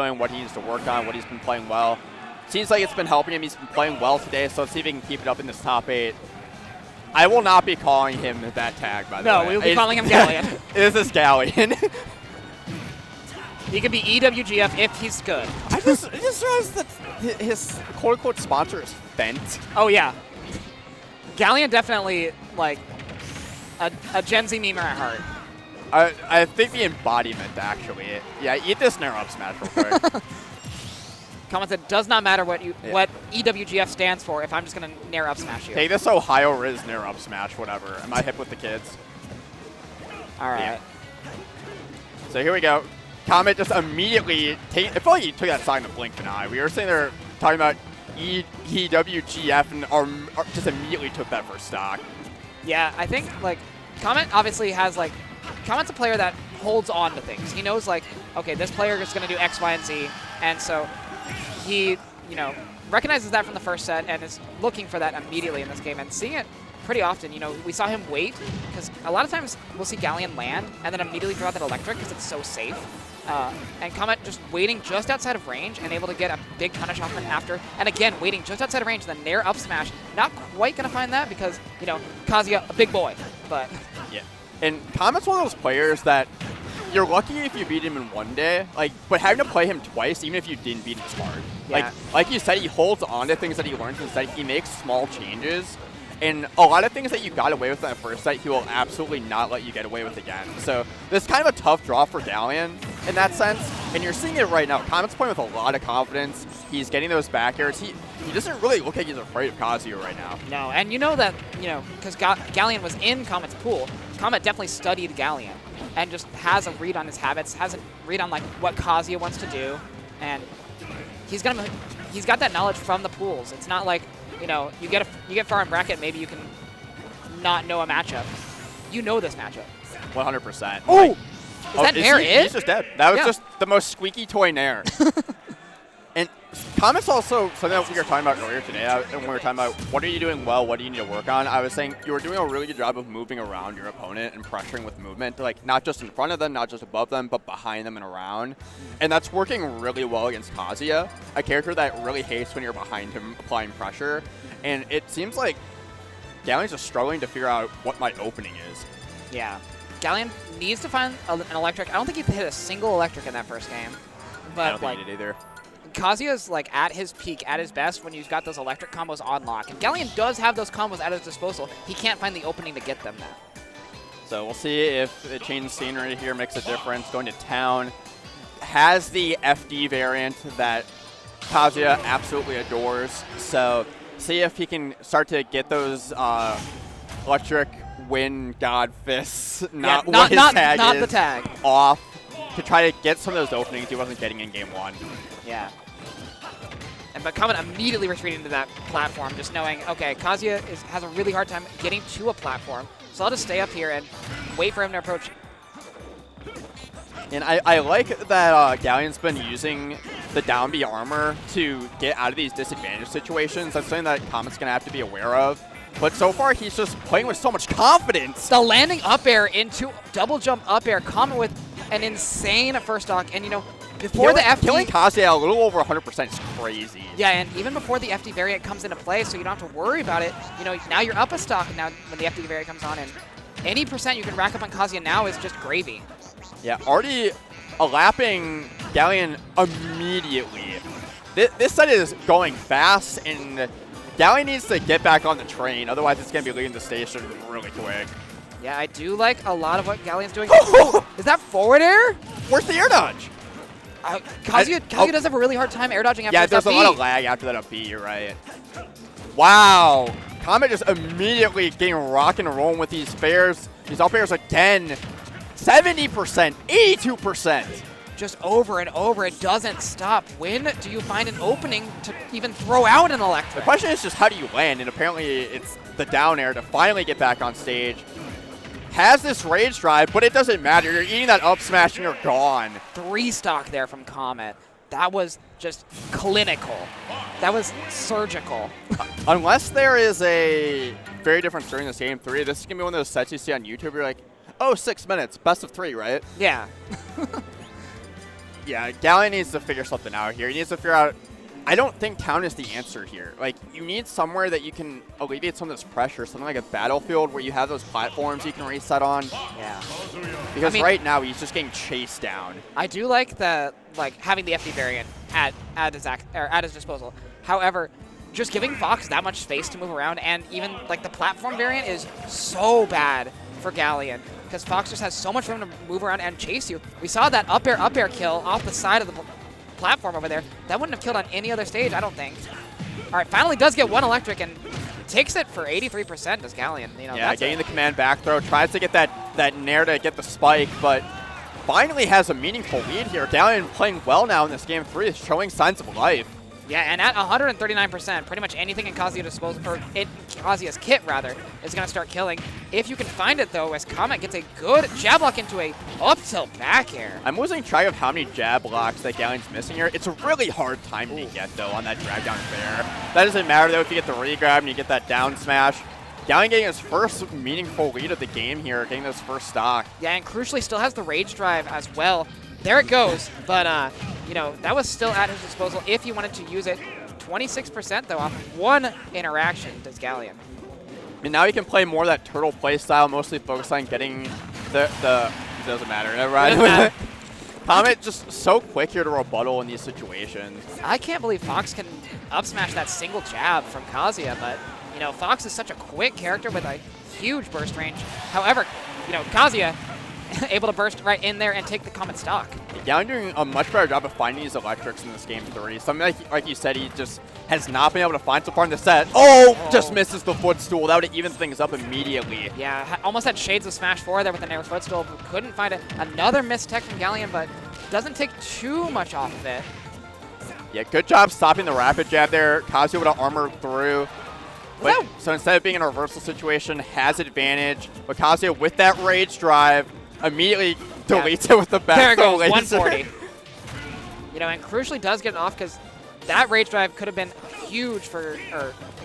doing, what he needs to work on, what he's been playing well. Seems like it's been helping him. He's been playing well today, so let's see if he can keep it up in this top 8. I will not be calling him that tag, by the way. No, we will be calling him Galleon. This is Galleon. He could be EWGF if he's good. I just realized that his quote-unquote sponsor is Fent. Oh, yeah. Galleon definitely, like, a Gen Z memer at heart. I think the embodiment, actually. Yeah, eat this Nair up smash real quick. Comment that does not matter what EWGF stands for if I'm just going to Nair up smash you. Take this Ohio Riz Nair up smash, whatever. Am I hip with the kids? All right. Yeah. So here we go. Comet just immediately I feel like he took that sign to blink an eye. We were sitting there talking about EWGF and just immediately took that first stock. Yeah, I think, like, Comet obviously has, like, Comet's a player that holds on to things. He knows, like, okay, this player is going to do X, Y, and Z, and so he, recognizes that from the first set and is looking for that immediately in this game and seeing it pretty often. We saw him wait because a lot of times we'll see Galleon land and then immediately draw that electric because it's so safe. And Comet just waiting just outside of range and able to get a big punish off him after. And again, waiting just outside of range, then Nair up smash. Not quite going to find that because, Kazuya, a big boy. But yeah. And Comet's one of those players that you're lucky if you beat him in one day, but having to play him twice, even if you didn't beat him, is hard. Yeah. Like you said, he holds on to things that he learns instead. He makes small changes. And a lot of things that you got away with in that first set, he will absolutely not let you get away with again. So this is kind of a tough draw for Galleon in that sense. And you're seeing it right now. Comet's playing with a lot of confidence. He's getting those back airs. He doesn't really look like he's afraid of Kazuya right now. No, and you know that, because Galleon was in Comet's pool, Comet definitely studied Galleon and just has a read on his habits, has a read on, like, what Kazuya wants to do. And he's got that knowledge from the pools. It's not like, you get far in bracket, maybe you can not know a matchup. You know this matchup. 100%. Oh! Is that Nair it? He's just dead. That was just the most squeaky toy Nair. And Comet's also something that we were talking about earlier today, when we were talking about what are you doing well, what do you need to work on. I was saying you were doing a really good job of moving around your opponent and pressuring with movement, like not just in front of them, not just above them, but behind them and around. And that's working really well against Kazuya, a character that really hates when you're behind him applying pressure. And it seems like Galleon's just struggling to figure out what my opening is. Yeah. Galleon needs to find an electric. I don't think he hit a single electric in that first game. But I don't think he did either. Kazuya's like at his peak, at his best when you've got those electric combos on lock. And Galleon does have those combos at his disposal. He can't find the opening to get them now. So we'll see if the change scenery here makes a difference. Going to town. Has the FD variant that Kazuya absolutely adores. So see if he can start to get those electric wind god fists, not the tag, off to try to get some of those openings he wasn't getting in game 1. Yeah. But Comet immediately retreating to that platform, just knowing, okay, Kazuya has a really hard time getting to a platform, so I'll just stay up here and wait for him to approach. And I like that Galleon's been using the down B armor to get out of these disadvantage situations. That's something that Comet's going to have to be aware of. But so far, he's just playing with so much confidence. The landing up air into double jump up air, Comet with an insane first stock, and before the FD... Killing Kazuya a little over 100% is crazy. Yeah, and even before the FD variant comes into play, so you don't have to worry about it, now you're up a stock now when the FD variant comes on, and any percent you can rack up on Kazuya now is just gravy. Yeah, already lapping Galleon immediately. This set is going fast, and Galleon needs to get back on the train, otherwise it's going to be leaving the station really quick. Yeah, I do like a lot of what Galleon's doing. Is that forward air? Where's the air dodge? Kazuya does have a really hard time air dodging after that. Yeah, there's a lot of lag after that up B, you're right. Wow. Comet just immediately getting rock and rolling with these fairs. These up airs again. 70%, 82%. Just over and over, it doesn't stop. When do you find an opening to even throw out an electric? The question is just how do you land, and apparently it's the down air to finally get back on stage. Has this rage drive, but it doesn't matter. You're eating that up smash and you're gone. 3 stock there from Comet. That was just clinical. That was surgical. Unless there is a very difference during this game 3, this is going to be one of those sets you see on YouTube. You're like, oh, 6 minutes, best of 3, right? Yeah. Yeah, Galleon needs to figure something out here. He needs to figure out. I don't think town is the answer here. Like, you need somewhere that you can alleviate some of this pressure, something like a battlefield where you have those platforms you can reset on. Yeah. Because right now he's just getting chased down. I do like having the FD variant at his disposal. However, just giving Fox that much space to move around, and even like the platform variant is so bad for Galleon because Fox just has so much room to move around and chase you. We saw that up air kill off the side of the platform over there. That wouldn't have killed on any other stage, I don't think. All right, finally does get one electric and takes it for 83% does Galleon. You know, yeah, getting the command back throw, tries to get that nair to get the spike, but finally has a meaningful lead here. Galleon playing well now in this game 3, is showing signs of life. Yeah, and at 139%, pretty much anything in Kazuya's disposal, or in Kazuya's kit rather, is going to start killing. If you can find it though, as Comet gets a good jab lock into a up tilt back air. I'm losing track of how many jab blocks that Galleon's missing here. It's a really hard time to get though on that drag down fair. That doesn't matter though if you get the re-grab and you get that down smash. Galleon getting his first meaningful lead of the game here, getting this first stock. Yeah, and crucially still has the rage drive as well. There it goes, but you know, that was still at his disposal if he wanted to use it. 26% though off one interaction does Galleon. And now he can play more of that turtle play style, mostly focused on getting the it doesn't matter. Never mind. Comet just so quick here to rebuttal in these situations. I can't believe Fox can up smash that single jab from Kazuya, but you know, Fox is such a quick character with a huge burst range. However, you know, Kazuya able to burst right in there and take the Comet stock. Galleon doing a much better job of finding these electrics in this game 3. Something like you said, he just has not been able to find so far in the set. Oh, just misses the footstool. That would have evened things up immediately. Yeah, almost had shades of Smash 4 there with the nair footstool, but couldn't find it. Another missed tech from Galleon, but doesn't take too much off of it. Yeah, good job stopping the rapid jab there. Kazuya would have armored through. But, so instead of being in a reversal situation, has advantage. But Kazuya with that rage drive immediately deletes it with the back. There it goes, laser. 140. You know, and crucially does get it off because that rage drive could have been huge for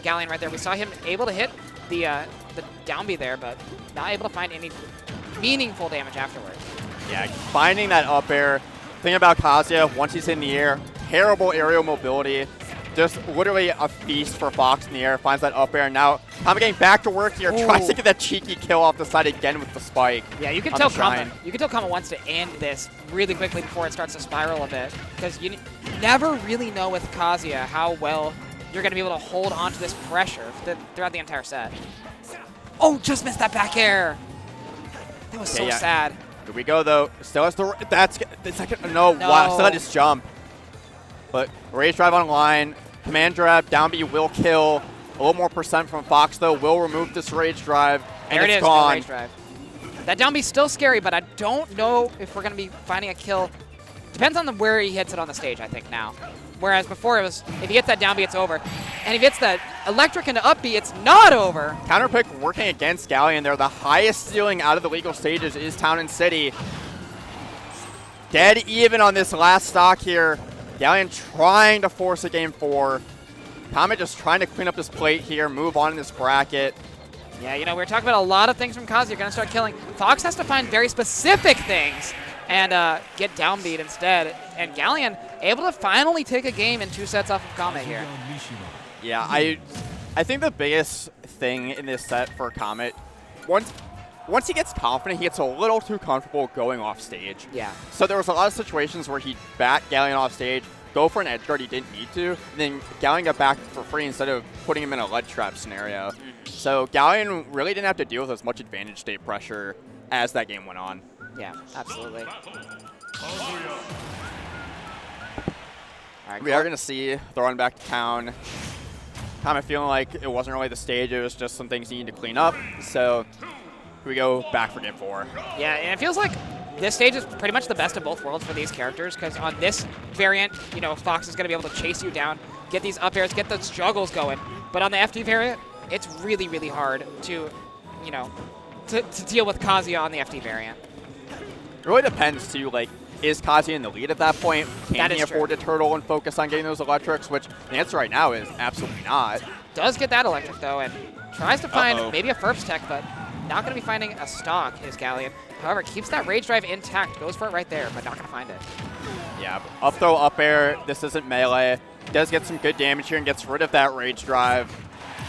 Galleon right there. We saw him able to hit the down B there, but not able to find any meaningful damage afterwards. Yeah, finding that up air. Thing about Kazuya, once he's in the air, terrible aerial mobility. Just literally a feast for Fox in the air. Finds that up air. Now, Comet getting back to work here. Ooh. Tries to get that cheeky kill off the side again with the spike. Yeah, you can tell Comet wants to end this really quickly before it starts to spiral a bit. Because you never really know with Kazuya how well you're going to be able to hold on to this pressure throughout the entire set. Oh, just missed that back air. That was so sad. Here we go, though. Still has the... That's the second... No, wow. Still had his jump. But rage drive online, command grab, down B will kill. A little more percent from Fox, though, will remove this rage drive, and there it's it is, gone. Rage drive. That down B's still scary, but I don't know if we're going to be finding a kill. Depends on where he hits it on the stage, I think, now. Whereas before it was, if he hits that down B, it's over. And if he hits that electric into up B, it's not over. Counterpick working against Galleon there. The highest ceiling out of the legal stages is Town and City. Dead even on this last stock here. Galleon trying to force a game 4. Comet just trying to clean up this plate here, move on in this bracket. Yeah, you know, we were talking about a lot of things from Kazuya going to start killing. Fox has to find very specific things and get downbeat instead. And Galleon able to finally take a game in 2 sets off of Comet here. Yeah, I think the biggest thing in this set for Comet, once he gets confident, he gets a little too comfortable going off stage. Yeah. So there was a lot of situations where he'd bat Galleon off stage, go for an edge guard he didn't need to, and then Galleon got back for free instead of putting him in a ledge trap scenario. So Galleon really didn't have to deal with as much advantage state pressure as that game went on. Yeah, absolutely. All right, we are going to see the run back to town. Comet feeling like it wasn't really the stage, it was just some things he needed to clean up. So we go back for game 4. Yeah, and it feels like this stage is pretty much the best of both worlds for these characters, because on this variant, you know, Fox is going to be able to chase you down, get these up airs, get those juggles going. But on the FD variant, it's really, really hard to, you know, to deal with Kazuya on the FD variant. It really depends, too. Like, is Kazuya in the lead at that point? Can he afford to turtle and focus on getting those electrics? Which the answer right now is absolutely not. Does get that electric, though, and tries to find maybe a Firps tech, but not going to be finding a stock is Galleon. However, keeps that rage drive intact, goes for it right there, but not going to find it. Yeah, up throw, up air. This isn't melee. Does get some good damage here and gets rid of that rage drive.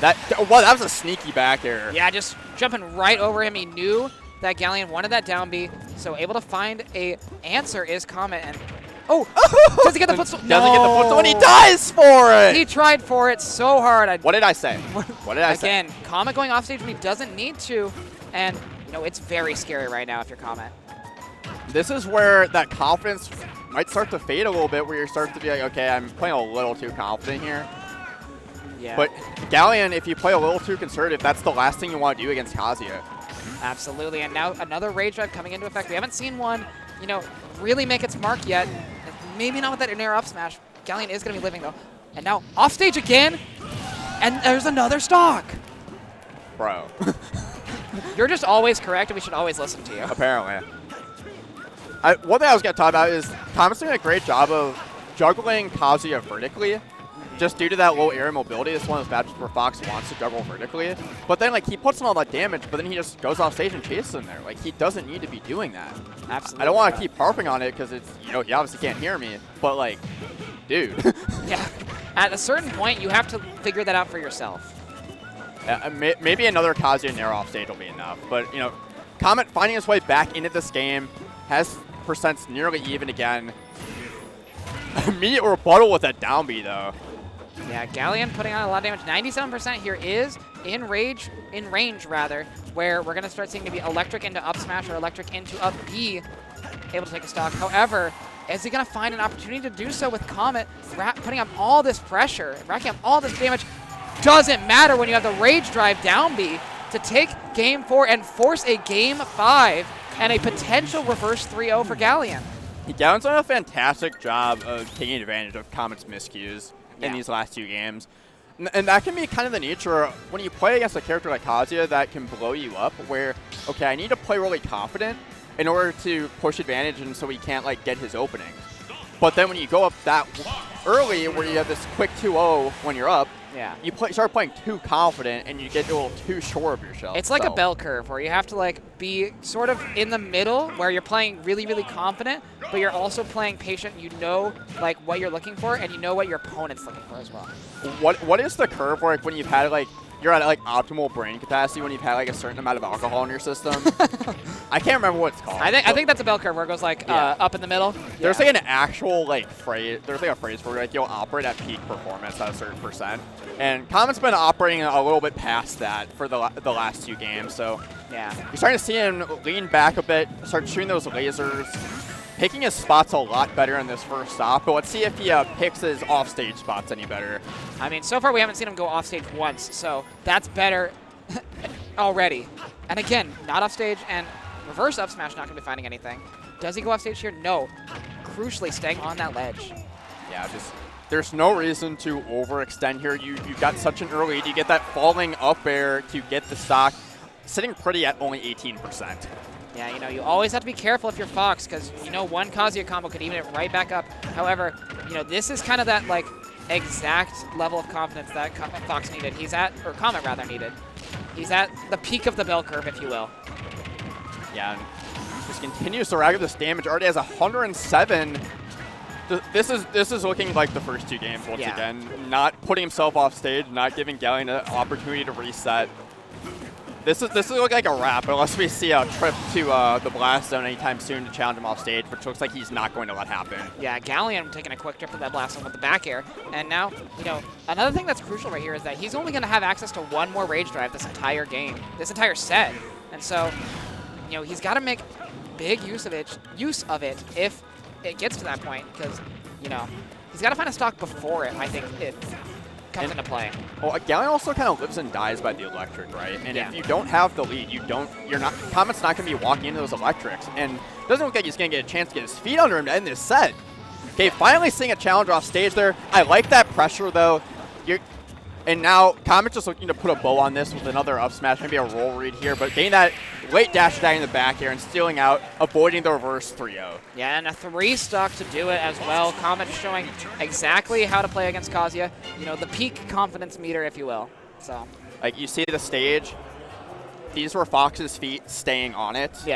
That was a sneaky back air. Yeah, just jumping right over him. He knew that Galleon wanted that down B, so able to find a answer is Comet. And oh, does he get the footstool? No. Doesn't get the footstool, and he dies for it. He tried for it so hard. What did I say? What did I say? Again, Comet going off stage when he doesn't need to, and it's very scary right now if you're Comet. This is where that confidence might start to fade a little bit, where you start to be like, okay, I'm playing a little too confident here. Yeah. But Galleon, if you play a little too conservative, that's the last thing you want to do against Kazuya. Absolutely, and now another rage drive coming into effect. We haven't seen one, really make its mark yet. Maybe not with that in-air up smash. Galleon is going to be living, though. And now off stage again, and there's another stock. Bro. You're just always correct, and we should always listen to you. Apparently. One thing I was going to talk about is Comet's doing a great job of juggling Kazuya vertically. Just due to that low air mobility, it's one of those matches where Fox wants to juggle vertically. But then, he puts in all that damage, but then he just goes off stage and chases him there. He doesn't need to be doing that. Absolutely. I don't want to keep harping on it because it's, you obviously can't hear me. But, dude. Yeah. At a certain point, you have to figure that out for yourself. Maybe another Kazuya Nair off stage will be enough. But, Comet finding his way back into this game, has percents nearly even again. Immediate rebuttal with that down B, though. Yeah, Galleon putting on a lot of damage. 97% here is in range, where we're going to start seeing maybe electric into up smash or electric into up B, able to take a stock. However, is he going to find an opportunity to do so with Comet, putting up all this pressure, racking up all this damage? Doesn't matter when you have the rage drive down B to take game 4 and force a game 5 and a potential reverse 3-0 for Galleon. Gallon's done a fantastic job of taking advantage of Comet's miscues in these last 2 games. And that can be kind of the nature when you play against a character like Kazuya that can blow you up, where, okay, I need to play really confident in order to push advantage and so he can't, get his openings. But then when you go up that early, where you have this quick 2-0 when you're up, you start playing too confident and you get a little too sure of yourself. It's like a bell curve where you have to be sort of in the middle where you're playing really, really confident, but you're also playing patient. You know what you're looking for, and you know what your opponent's looking for as well. What is the curve where when you've had you're at optimal brain capacity when you've had a certain amount of alcohol in your system? I can't remember what it's called. I think that's a bell curve where it goes up in the middle. There's an actual phrase. There's a phrase where you'll operate at peak performance at a certain percent. And Comet's been operating a little bit past that for the last 2 games. So yeah, you're starting to see him lean back a bit, start shooting those lasers, picking his spots a lot better in this first stop. But let's see if he picks his offstage spots any better. I mean, so far we haven't seen him go offstage once, so that's better already. And again, not offstage, and reverse up smash not going to be finding anything. Does he go offstage here? No. Crucially staying on that ledge. Yeah, there's no reason to overextend here. You got such an early lead. You get that falling up air to get the stock, sitting pretty at only 18%. Yeah, you always have to be careful if you're Fox, because, one Kazuya combo could even it right back up. However, this is kind of that, exact level of confidence that Fox needed. Or Comet rather needed. He's at the peak of the bell curve, if you will. Yeah, and just continues to rack up this damage. Already has 107. This is looking like the first 2 games once again. Not putting himself off stage, not giving Galleon an opportunity to reset. This is looking like a wrap, unless we see a trip to the Blast Zone anytime soon to challenge him off stage, which looks like he's not going to let happen. Yeah, Galleon taking a quick trip to that Blast Zone with the back air. And now, another thing that's crucial right here is that he's only going to have access to 1 more Rage Drive this entire game, this entire set. And so, he's got to make big use of it if it gets to that point, because, he's got to find a stock before it, I think, it comes into play. Well, Galleon also kind of lives and dies by the electric, right? And if you don't have the lead, Comet's not going to be walking into those electrics. And it doesn't look like he's going to get a chance to get his feet under him to end this set. Okay, finally seeing a challenge off stage there. I like that pressure, though. And now Comet's just looking to put a bow on this with another up smash, maybe a roll read here, but getting that late dash attack in the back here and stealing out, avoiding the reverse 3-0. Yeah, and a 3 stock to do it as well. Comet showing exactly how to play against Kazuya. The peak confidence meter, if you will. So, you see the stage. These were Fox's feet staying on it. Yeah.